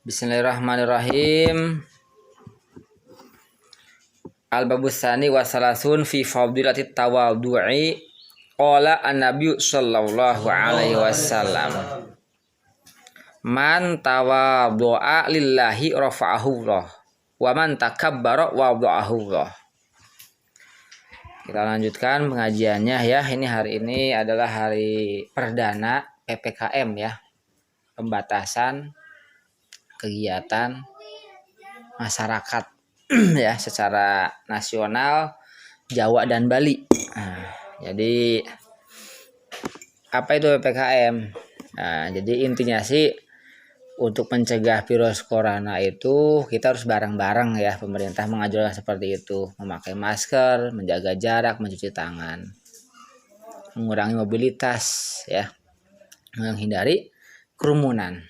Bismillahirrahmanirrahim. Al-babus tsani wa salasun fi fadilatit tawadhu'i. Qala an-nabiy sallallahu alaihi wasallam, man tawadhu'a lillahi rafa'ahu Allah, wa man takabbara wada'ahu Allah. Kita lanjutkan pengajiannya ya. Ini hari ini adalah hari perdana PPKM ya. Pembatasan kegiatan masyarakat ya secara nasional Jawa dan Bali. Jadi apa itu PPKM? Jadi intinya sih untuk mencegah virus corona itu kita harus bareng-bareng ya, pemerintah mengajarkan seperti itu, memakai masker, menjaga jarak, mencuci tangan, mengurangi mobilitas ya, menghindari kerumunan.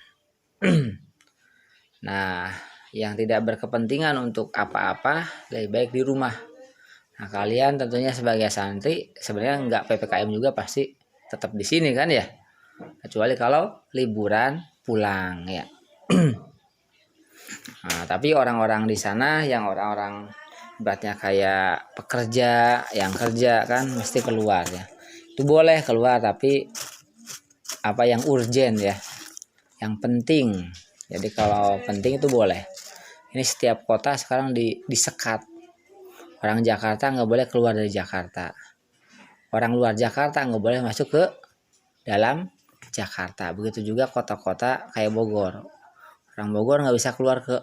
Nah, yang tidak berkepentingan untuk apa-apa lebih baik di rumah. Nah, kalian tentunya sebagai santri sebenarnya nggak PPKM juga pasti tetap di sini kan ya, kecuali kalau liburan pulang ya. Nah, tapi orang-orang di sana yang orang-orang ibaratnya kayak pekerja yang kerja kan mesti keluar ya. Itu boleh keluar tapi apa yang urgent ya, yang penting. Jadi kalau penting itu boleh. Ini setiap kota sekarang disekat. Orang Jakarta nggak boleh keluar dari Jakarta. Orang luar Jakarta nggak boleh masuk ke dalam Jakarta. Begitu juga kota-kota kayak Bogor. Orang Bogor nggak bisa keluar ke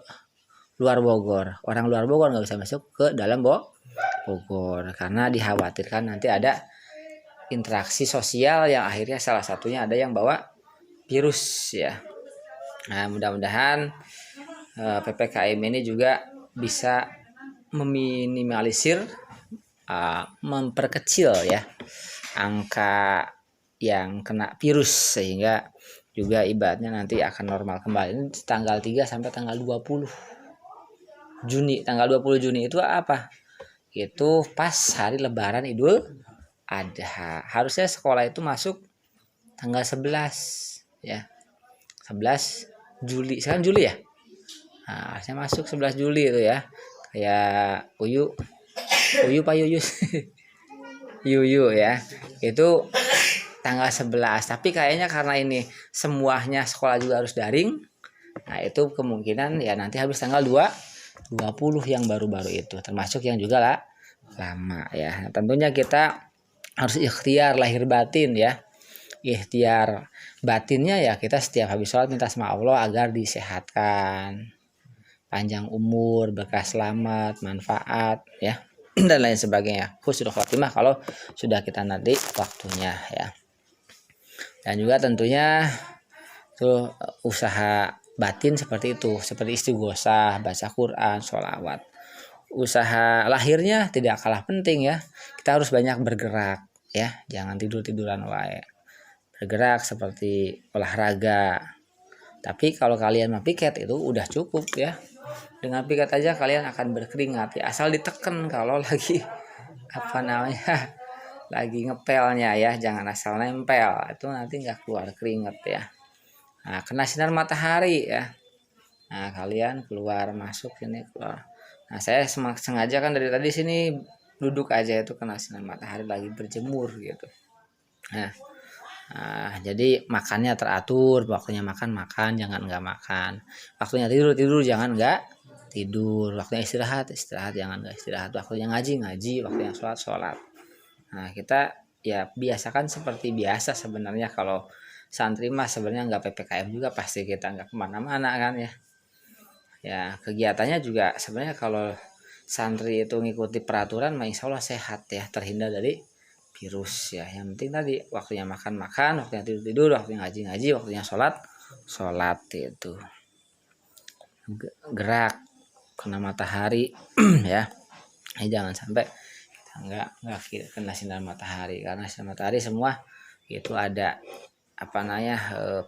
luar Bogor. Orang luar Bogor nggak bisa masuk ke dalam Bogor. Karena dikhawatirkan nanti ada interaksi sosial yang akhirnya salah satunya ada yang bawa virus ya. Nah, mudah-mudahan PPKM ini juga bisa meminimalisir, memperkecil ya angka yang kena virus sehingga juga ibaratnya nanti akan normal kembali. Ini tanggal 3 sampai tanggal 20 Juni. Tanggal 20 Juni itu apa? Itu pas hari Lebaran Idul Adha. Harusnya sekolah itu masuk tanggal 11 ya. 11 Juli, sekarang Juli ya. Nah, harusnya masuk 11 Juli itu ya. Kayak Uyu Pak Yuyus. Yuyu ya. Itu tanggal 11. Tapi kayaknya karena ini semuanya sekolah juga harus daring. Nah, itu kemungkinan ya nanti habis tanggal 20 yang baru-baru itu. Termasuk yang juga lah lama ya. Nah, tentunya kita harus ikhtiar lahir batin ya. Ikhtiar batinnya ya kita setiap habis sholat minta sama Allah agar disehatkan, panjang umur, berkah selamat, manfaat ya dan lain sebagainya. Husnul khotimah kalau sudah kita nanti waktunya ya. Dan juga tentunya tuh usaha batin seperti itu, seperti istighosah, baca Quran, sholawat. Usaha lahirnya tidak kalah penting ya. Kita harus banyak bergerak ya, jangan tidur-tiduran wae. Bergerak seperti olahraga. Tapi kalau kalian mau piket itu udah cukup ya. Dengan piket aja kalian akan berkeringat ya. Asal ditekan kalau lagi lagi ngepelnya ya. Jangan asal nempel. Itu nanti nggak keluar keringat ya. Nah, kena sinar matahari ya. Nah, kalian keluar masuk ini keluar. Nah, saya sengaja kan dari tadi sini duduk aja itu kena sinar matahari lagi berjemur gitu. Nah, jadi makannya teratur, waktunya makan jangan nggak makan, waktunya tidur jangan nggak tidur, waktunya istirahat jangan nggak istirahat, waktunya ngaji, waktunya sholat. Nah, kita ya biasakan seperti biasa sebenarnya. Kalau santri mah sebenarnya nggak PPKM juga pasti kita nggak kemana-mana kan ya. Ya kegiatannya juga sebenarnya kalau santri itu ngikuti peraturan mah insya Allah sehat ya, terhindar dari virus ya. Yang penting tadi waktunya makan, waktunya tidur, waktunya ngaji, waktunya sholat itu. Gerak kena matahari ya. Jangan sampai kita nggak kena sinar matahari, karena sinar matahari semua itu ada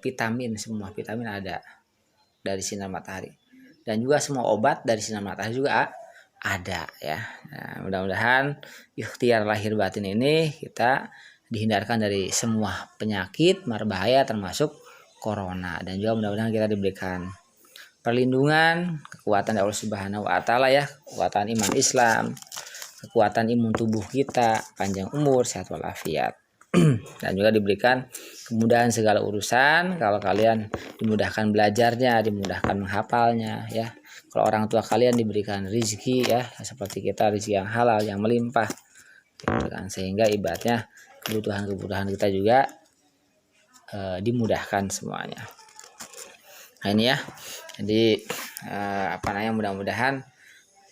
vitamin, semua vitamin ada dari sinar matahari, dan juga semua obat dari sinar matahari juga ada ya. Nah, mudah-mudahan ikhtiar lahir batin ini kita dihindarkan dari semua penyakit berbahaya termasuk corona, dan juga mudah-mudahan kita diberikan perlindungan, kekuatan dari Allah Subhanahu wa taala ya, kekuatan iman Islam, kekuatan imun tubuh kita, panjang umur, sehat walafiat. Dan juga diberikan kemudahan segala urusan. Kalau kalian dimudahkan belajarnya, dimudahkan menghafalnya ya. Kalau orang tua kalian diberikan rezeki ya, seperti kita, rezeki yang halal, yang melimpah gitu kan. Sehingga ibaratnya kebutuhan-kebutuhan kita juga dimudahkan semuanya. Nah ini ya. Jadi mudah-mudahan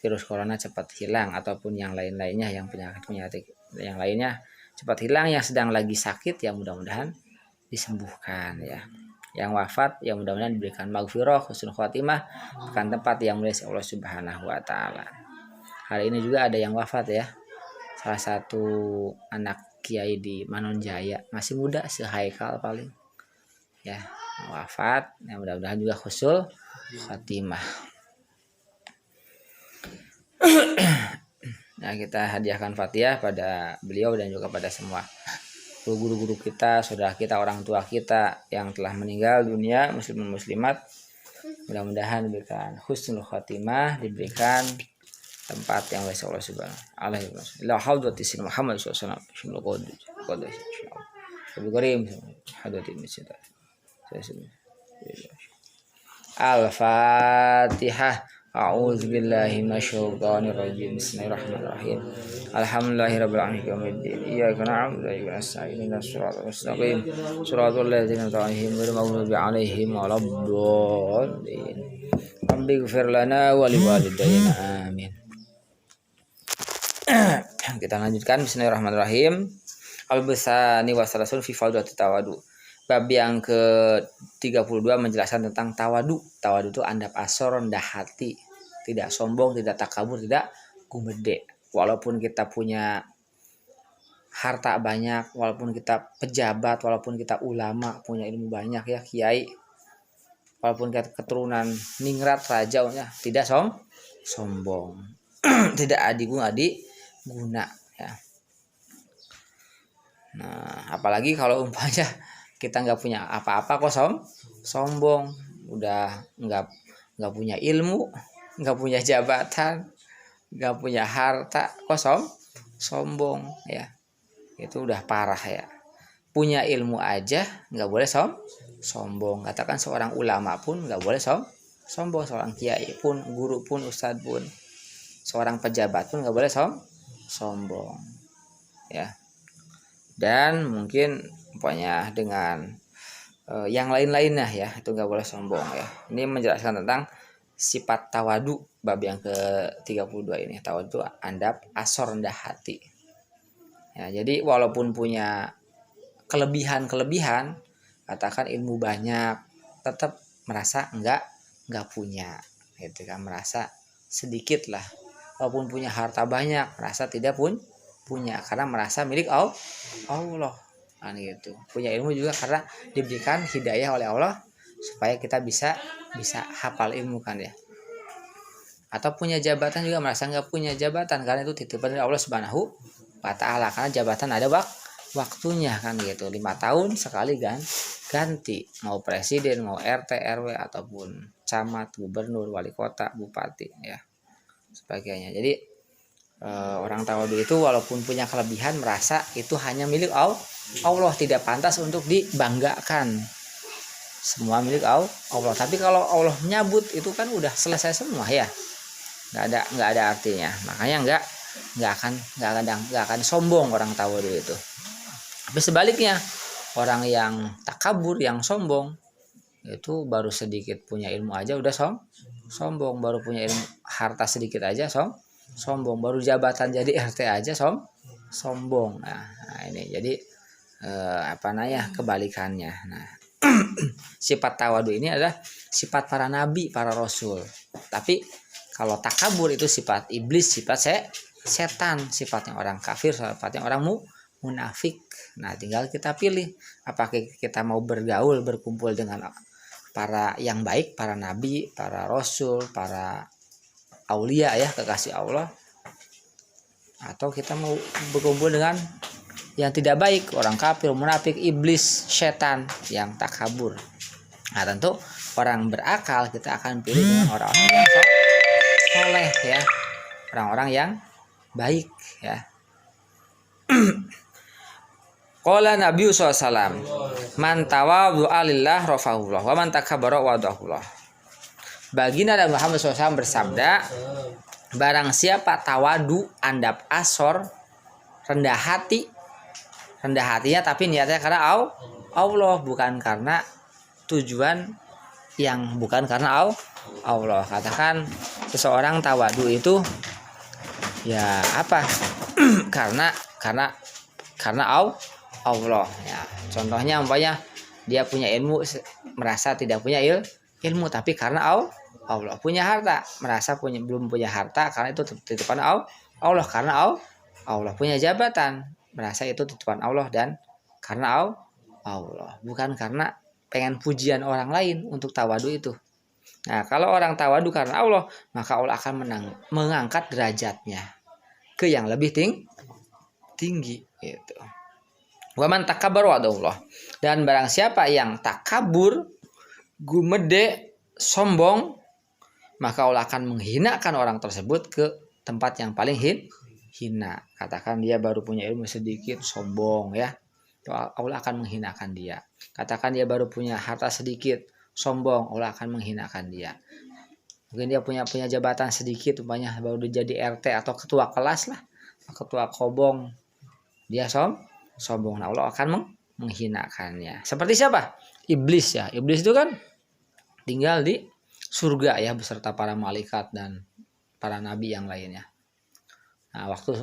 virus corona cepat hilang, ataupun yang lain-lainnya, yang penyakit yang lainnya cepat hilang. Yang sedang lagi sakit ya mudah-mudahan disembuhkan ya. Yang wafat ya mudah-mudahan diberikan maghfirah, husnul khotimah, bukan tempat yang mulia Allah Subhanahu wa taala. Hari ini juga ada yang wafat ya. Salah satu anak kiai di Manonjaya, masih muda, sehaikal paling. Ya, wafat. Ya mudah-mudahan juga husnul khotimah. Nah, kita hadiahkan Fatihah pada beliau dan juga pada semua guru-guru kita, saudara kita, orang tua kita yang telah meninggal dunia, muslimin muslimat. Mudah-mudahan diberikan husnul khotimah, diberikan tempat yang wasi'ah Allah Subhanahu wa ta'ala. Muhammad sallallahu alaihi wasallam. Al-Fatihah. A'udzu billahi minasyaitonir rajim. Bismillahirrahmanirrahim. Alhamdulillahirabbil alamin. Iyyaka na'budu wa iyyaka nasta'in. Ihdinas siratal mustaqim. Shiratal ladzina an'amta 'alaihim ghairil maghdubi 'alaihim waladdallin. Rabbighfir lana wa liwalidayna. Amin. Kita lanjutkan. Bismillahirrahmanirrahim. Al-Busani wa salasun fi fadlati tawadu. Bab yang ke-32 menjelaskan tentang tawadu. Tawadu itu andap asor, rendah hati, tidak sombong, tidak takabur, tidak gumede. Walaupun kita punya harta banyak, walaupun kita pejabat, walaupun kita ulama, punya ilmu banyak ya, kiai, walaupun kita keturunan ningrat, raja ya, tidak sombong. Tidak adiguna ya. Nah, apalagi kalau umpamanya kita nggak punya apa-apa kok sombong, udah nggak punya ilmu, nggak punya jabatan, nggak punya harta kok sombong ya, itu udah parah ya. Punya ilmu aja nggak boleh sombong. Katakan seorang ulama pun nggak boleh sombong, seorang kiai pun, guru pun, ustadz pun, seorang pejabat pun nggak boleh sombong ya. Dan mungkin pokoknya dengan yang lain-lainnya ya, itu nggak boleh sombong ya. Ini menjelaskan tentang sifat tawadu, bab yang ke-32 ini. Tawadu andap asor, rendah hati ya. Jadi walaupun punya kelebihan, katakan ilmu banyak, tetap merasa nggak punya gitu kan, merasa sedikit lah. Walaupun punya harta banyak, merasa tidak punya, karena merasa milik Allah kan gitu. Punya ilmu juga karena diberikan hidayah oleh Allah supaya kita bisa hafal ilmu kan ya. Atau punya jabatan juga merasa nggak punya jabatan, karena itu titipan dari Allah Subhanahu wa ta'ala. Karena jabatan ada waktunya kan gitu, 5 tahun sekali ganti, mau presiden, mau RT, RW, ataupun camat, gubernur, wali kota, bupati ya sebagainya. Jadi orang tawadu itu walaupun punya kelebihan merasa itu hanya milik Allah, tidak pantas untuk dibanggakan. Semua milik Allah. Tapi kalau Allah menyabut itu kan udah selesai semua ya, nggak ada artinya. Makanya nggak akan sombong orang tawadu itu. Tapi sebaliknya, orang yang takabur, yang sombong, itu baru sedikit punya ilmu aja udah sombong, baru punya ilmu harta sedikit aja sombong, baru jabatan jadi RT aja sombong. Nah ini jadi kebalikannya. Nah sifat tawadu ini adalah sifat para nabi, para rasul. Tapi kalau takabur itu sifat iblis, sifat setan, sifatnya orang kafir, sifatnya orang munafik. Nah tinggal kita pilih, apakah kita mau bergaul, berkumpul dengan para yang baik, para nabi, para rasul, para aulia ya, kekasih Allah, atau kita mau berkumpul dengan yang tidak baik, orang kafir, munafik, iblis, setan yang takabur. Nah tentu orang berakal, kita akan pilih dengan orang-orang yang soleh ya, orang-orang yang baik ya. Qala Nabi SAW, man tawadhu'a lillah rafa'ahullah wa man takabbara wadahullah. Baginda Nabi Muhammad SAW bersabda, barang siapa tawadu, andap asor, rendah hatinya tapi niatnya karena Allah, bukan karena tujuan yang bukan karena Allah. Katakan seseorang tawadu itu ya apa? karena Allah ya. Contohnya umpamanya dia punya ilmu, merasa tidak punya ilmu tapi karena Allah. Punya harta, merasa belum punya harta karena itu titipan Allah, karena Allah. Punya jabatan, merasa itu titipan Allah dan karena Allah, bukan karena pengen pujian orang lain untuk tawadu itu. Nah, kalau orang tawadu karena Allah, maka Allah akan mengangkat derajatnya ke yang lebih tinggi gitu. Wa man takabbara wadahullah. Dan barang siapa yang takabur, gumede, sombong, maka Allah akan menghinakan orang tersebut ke tempat yang paling hina. Katakan dia baru punya ilmu sedikit, sombong ya, Allah akan menghinakan dia. Katakan dia baru punya harta sedikit, sombong, Allah akan menghinakan dia. Mungkin dia punya jabatan sedikit, umpamanya baru jadi RT atau ketua kelas lah, ketua kobong, dia sombong, nah Allah akan menghinakannya. Seperti siapa? Iblis ya. Iblis itu kan tinggal di surga ya beserta para malaikat dan para nabi yang lainnya. Nah, waktu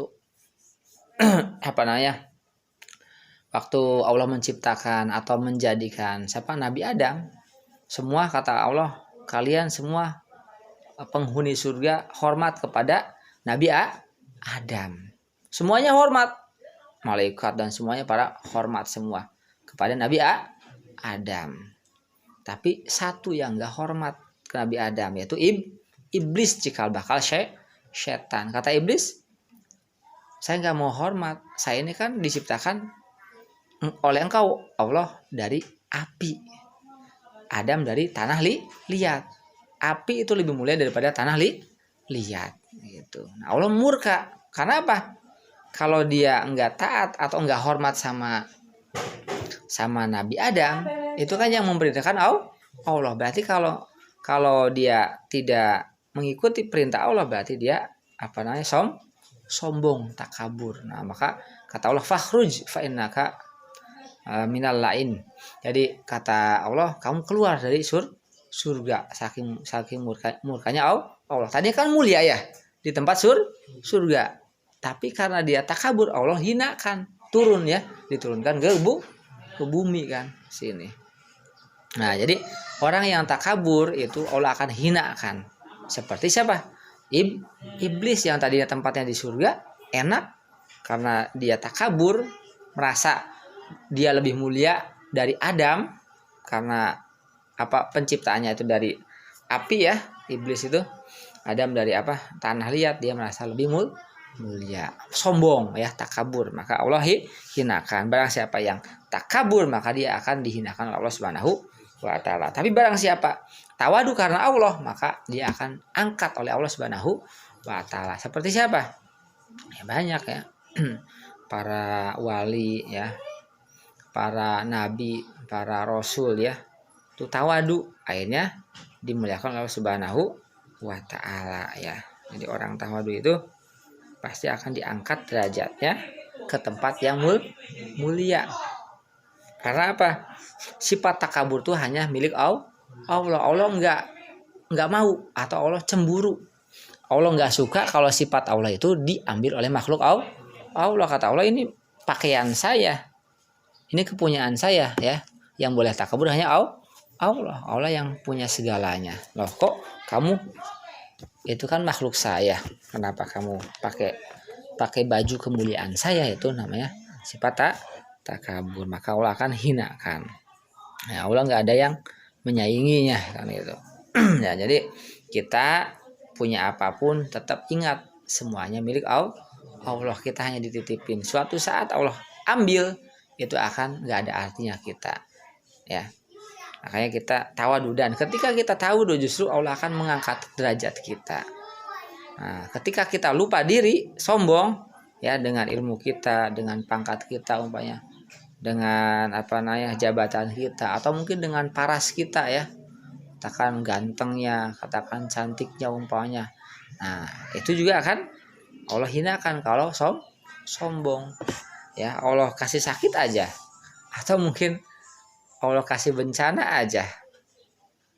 waktu Allah menciptakan atau menjadikan Nabi Adam, semua kata Allah, kalian semua penghuni surga hormat kepada Nabi Adam. Semuanya hormat, malaikat dan semuanya para hormat semua kepada Nabi Adam. Tapi satu yang gak hormat ke Nabi Adam, yaitu iblis, cikal bakal setan. Kata iblis, saya gak mau hormat, saya ini kan diciptakan oleh engkau Allah dari api, Adam dari tanah liat. Api itu lebih mulia daripada tanah liat gitu. Nah, Allah murka karena apa? Kalau dia enggak taat atau enggak hormat sama Nabi Adam, itu kan yang memerintahkan Allah. Berarti kalau dia tidak mengikuti perintah Allah, berarti dia sombong, takabur. Nah, maka kata Allah, fakhruj fa innaka minal lain. Jadi kata Allah, kamu keluar dari surga, saking murkanya Allah. Tadi kan mulia ya di tempat surga. Tapi karena dia takabur, Allah hinakan, diturunkan ke bumi kan sini. Nah, jadi orang yang takabur itu Allah akan hinakan. Seperti siapa? Iblis yang tadinya tempatnya di surga, enak karena dia takabur, merasa dia lebih mulia dari Adam karena penciptaannya itu dari api ya, iblis itu. Adam dari tanah liat, dia merasa lebih mulia, sombong ya, takabur, maka Allah hinakan. Barang siapa yang takabur, maka dia akan dihinakan oleh Allah Subhanahu wa taala. Tapi barang siapa tawadu karena Allah, maka dia akan angkat oleh Allah Subhanahu wa taala. Seperti siapa? Ya banyak ya. Para wali ya, para nabi, para rasul ya, itu tawadu, akhirnya dimuliakan oleh Allah Subhanahu wa taala ya. Jadi orang tawadu itu pasti akan diangkat derajatnya ke tempat yang mulia. Karena apa? Sifat takabur itu hanya milik Allah. Allah enggak mau, atau Allah cemburu. Allah enggak suka kalau sifat Allah itu diambil oleh makhluk Allah. Kata Allah, ini pakaian saya, ini kepunyaan saya ya. Yang boleh takabur hanya Allah yang punya segalanya. Loh, kok kamu, itu kan makhluk saya, kenapa kamu pakai baju kemuliaan saya? Itu namanya sifat takabur, maka Allah akan hinakan. Ya, Allah nggak ada yang menyainginya kan itu. Ya, jadi kita punya apapun tetap ingat semuanya milik Allah. Kita hanya dititipin. Suatu saat Allah ambil, itu akan nggak ada artinya kita ya. Makanya kita tawadu, dan ketika kita tawadu justru Allah akan mengangkat derajat kita. Nah, ketika kita lupa diri, sombong ya dengan ilmu kita, dengan pangkat kita umpamanya, dengan jabatan kita, atau mungkin dengan paras kita ya, katakan gantengnya, katakan cantiknya umpamanya. Nah, itu juga akan Allah hinakan kalau sombong. Ya, Allah kasih sakit aja, atau mungkin Allah kasih bencana aja,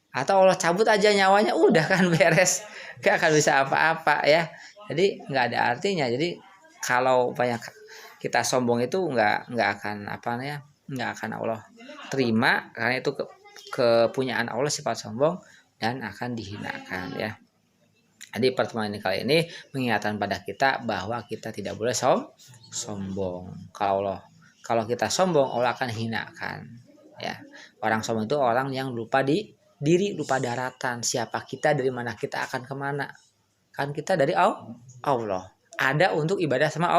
atau Allah cabut aja nyawanya, udah kan beres, gak akan bisa apa-apa ya. Jadi nggak ada artinya. Jadi kalau banyak kita sombong itu nggak akan nggak akan Allah terima, karena itu kepunyaan Allah sifat sombong, dan akan dihinakan ya. Jadi pertemuan ini kali ini mengingatkan pada kita bahwa kita tidak boleh sombong. Kalau kita sombong, Allah akan hinakan. Ya, orang sombong itu orang yang lupa diri, lupa daratan. Siapa kita, dari mana kita akan kemana? Kan kita dari Allah. Ada untuk ibadah sama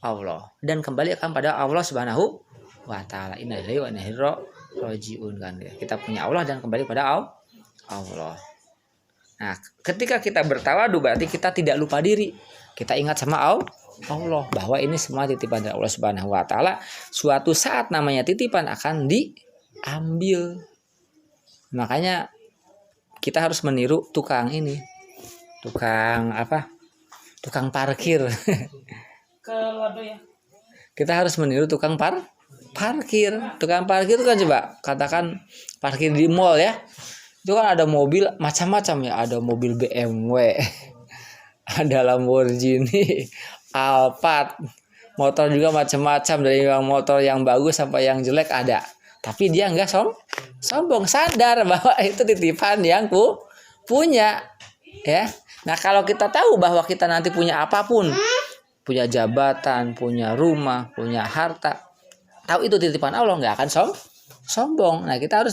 Allah, dan kembali akan pada Allah Subhanahu wa taala. Inna lillahi wa inna ilaihi rajiun kan ya. Kita punya Allah dan kembali pada Allah. Nah, ketika kita bertawadu berarti kita tidak lupa diri. Kita ingat sama Allah bahwa ini semua titipan dari Allah Subhanahu wa taala. Suatu saat namanya titipan akan diambil. Makanya kita harus meniru tukang ini. Tukang parkir. Kita harus meniru tukang parkir. Tukang parkir itu kan, coba katakan parkir di mall ya. Itu kan ada mobil macam-macam ya, ada mobil BMW, ada Lamborghini, Alphard, motor juga macam-macam, dari yang motor yang bagus sampai yang jelek ada. Tapi dia enggak sombong, sadar bahwa itu titipan yang punya ya. Nah, kalau kita tahu bahwa kita nanti punya apapun, punya jabatan, punya rumah, punya harta, tahu itu titipan Allah, enggak akan sombong. Nah, kita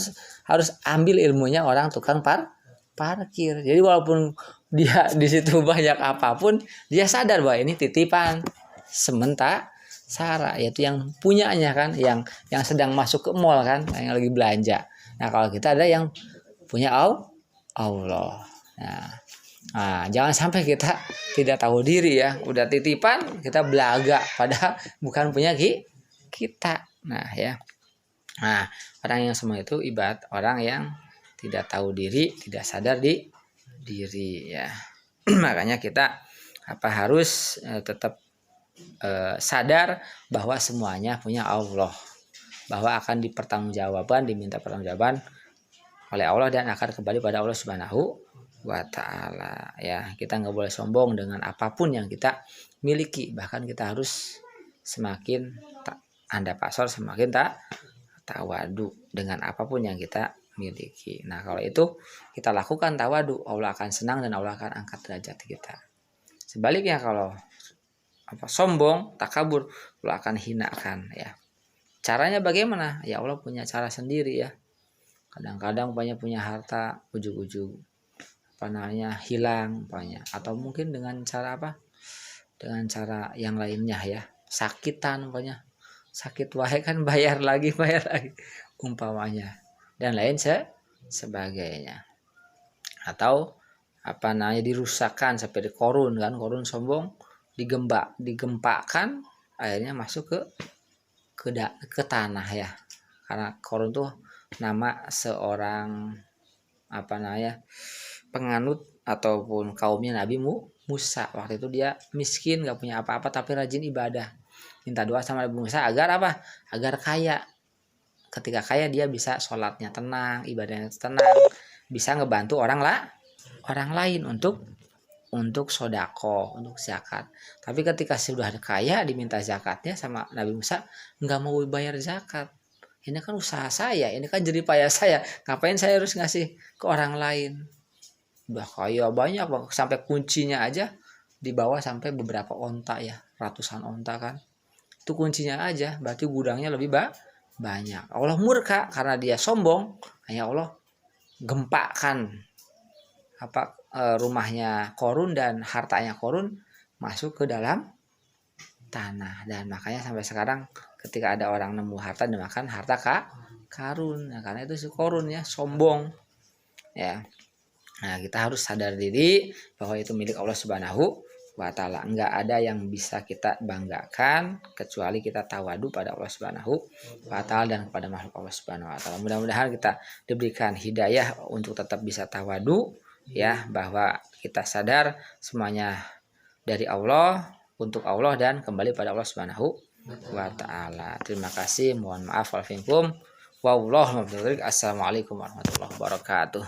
harus ambil ilmunya orang tukang parkir. Jadi walaupun dia di situ banyak apapun, dia sadar bahwa ini titipan sementara, yaitu yang punyanya kan, yang sedang masuk ke mall kan, yang lagi belanja. Nah, kalau kita ada yang punya Allah. Nah, jangan sampai kita tidak tahu diri ya, udah titipan kita belaga padahal bukan punya kita. Nah, ya. Nah, orang yang semua itu ibarat orang yang tidak tahu diri, tidak sadar diri ya. Makanya kita harus tetap sadar bahwa semuanya punya Allah, bahwa akan diminta pertanggungjawaban oleh Allah, dan akan kembali pada Allah Subhanahu wa taala ya. Kita nggak boleh sombong dengan apapun yang kita miliki, bahkan kita harus semakin semakin tawadu dengan apapun yang kita miliki. Nah, kalau itu kita lakukan tawadu, Allah akan senang dan Allah akan angkat derajat kita. Sebaliknya kalau sombong, takabur, Allah akan hinakan ya. Caranya bagaimana? Ya, Allah punya cara sendiri ya. Kadang-kadang punya harta, ujug-ujug hilang atau mungkin dengan cara dengan cara yang lainnya ya, sakitan sakit wae kan bayar lagi umpamanya, dan lain sebagainya. Atau dirusakkan sampai korun sombong, digempakan akhirnya masuk ke tanah ya, karena korun tuh nama seorang penganut ataupun kaumnya Nabi Musa. Waktu itu dia miskin, gak punya apa-apa, tapi rajin ibadah, minta doa sama Nabi Musa agar kaya. Ketika kaya dia bisa sholatnya tenang, ibadahnya tenang, bisa ngebantu orang lain untuk sodako, untuk zakat. Tapi ketika sudah kaya diminta zakatnya sama Nabi Musa, nggak mau bayar zakat. Ini kan usaha saya, ini kan jerih payah saya, ngapain saya harus ngasih ke orang lain? Udah kaya banyak, sampai kuncinya aja dibawa sampai beberapa onta ya, ratusan onta kan. Itu kuncinya aja, berarti gudangnya lebih banyak. Allah murka karena dia sombong, hanya Allah gempakan rumahnya Korun dan hartanya Korun masuk ke dalam tanah. Dan makanya sampai sekarang ketika ada orang nemu harta, dimakan harta karun. Nah, karena itu korun ya, sombong ya. Nah, kita harus sadar diri bahwa itu milik Allah Subhanahu wa taala. Enggak ada yang bisa kita banggakan kecuali kita tawadu pada Allah Subhanahu wa taala dan kepada makhluk Allah Subhanahu wa taala. Mudah-mudahan kita diberikan hidayah untuk tetap bisa tawadu ya, bahwa kita sadar semuanya dari Allah, untuk Allah, dan kembali pada Allah Subhanahu wa taala. Terima kasih, mohon maaf wal minkum. Assalamualaikum warahmatullahi wabarakatuh.